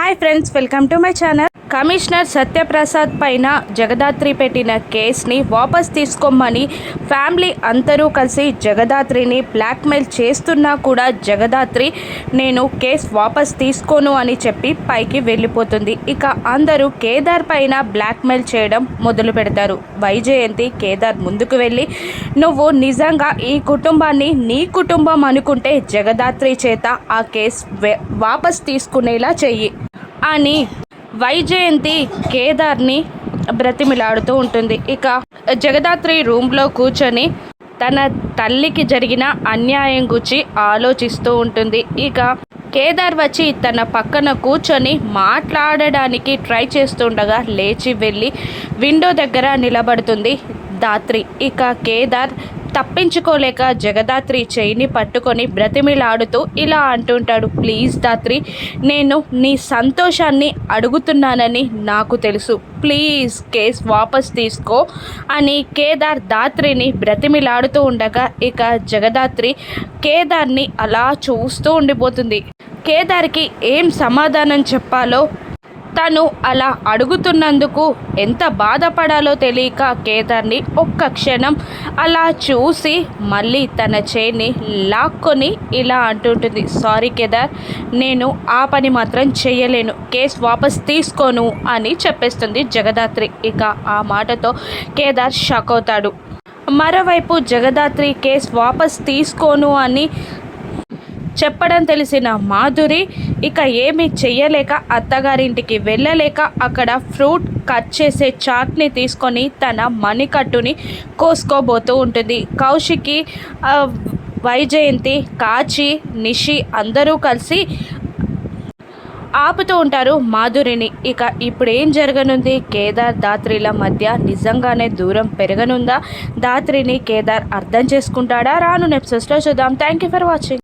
Hi friends, welcome to my channel. Commissioner Satyaprasad పైన జగదాత్రి పెట్టిన కేసుని వాపస్ తీసుకోమని ఫ్యామిలీ అందరూ కలిసి జగదాత్రిని బ్లాక్మెయిల్ చేస్తున్నా కూడా జగదాత్రి నేను కేసు వాపస్ తీసుకోను అని చెప్పి పైకి వెళ్ళిపోతుంది. ఇక అందరూ కేదార్ పైన బ్లాక్మెయిల్ చేయడం మొదలు పెడతారు. వైజయంతి కేదార్ ముందుకు వెళ్ళి నువ్వు నిజంగా ఈ కుటుంబాన్ని నీ కుటుంబం అనుకుంటే జగదాత్రి చేత ఆ కేసు వాపస్ తీసుకునేలా చెయ్యి అని వైజయంతి కేదార్ని బ్రతిమిలాడుతూ ఉంటుంది. ఇక జగదాత్రి రూమ్లో కూర్చొని తన తల్లికి జరిగిన అన్యాయం గురించి ఆలోచిస్తూ ఉంటుంది. ఇక కేదార్ వచ్చి తన పక్కన కూర్చొని మాట్లాడడానికి ట్రై చేస్తుండగా లేచి వెళ్ళి విండో దగ్గర నిలబడుతుంది దాత్రి. ఇక కేదార్ తప్పించుకోలేక జగదాత్రి చేయిని పట్టుకొని బ్రతిమిలాడుతూ ఇలా అంటుంటాడు, ప్లీజ్ దాత్రి, నేను నీ సంతోషాన్ని అడుగుతున్నానని నాకు తెలుసు, ప్లీజ్ కేస్ వాపస్ తీసుకో అని కేదార్ దాత్రిని బ్రతిమిలాడుతూ ఉండగా ఇక జగదాత్రి కేదార్ని అలా చూస్తూ ఉండిపోతుంది. కేదార్కి ఏం సమాధానం చెప్పాలో, తను అలా అడుగుతున్నందుకు ఎంత బాధపడాలో తెలియక కేదార్ని ఒక్క క్షణం అలా చూసి మళ్ళీ తన చేయిని లాక్కొని ఇలా అంటుంటుంది, సారీ కేదార్, నేను ఆ పని మాత్రం చేయలేను, కేసు వాపస్ తీసుకోను అని చెప్పేస్తుంది జగదాత్రి. ఇక ఆ మాటతో కేదార్ షాక్ అవుతాడు. మరోవైపు జగదాత్రి కేసు వాపస్ తీసుకోను అని చెప్పడం తెలిసిన మాధురి ఇక ఏమీ చెయ్యలేక అత్తగారింటికి వెళ్ళలేక అక్కడ ఫ్రూట్ కట్ చేసే చాక్ని తీసుకొని తన మణికట్టుని కోసుకోబోతూ ఉంటుంది. కౌశికి, వైజయంతి, కాచి, నిషి అందరూ కలిసి ఆపుతూ ఉంటారు మాధురిని. ఇక ఇప్పుడు ఏం జరగనుంది? కేదార్ దాత్రిల మధ్య నిజంగానే దూరం పెరగనుందా? దాత్రిని కేదార్ అర్థం చేసుకుంటాడా? రాను ఎపిసోడ్స్లో చూద్దాం. Thank you for watching.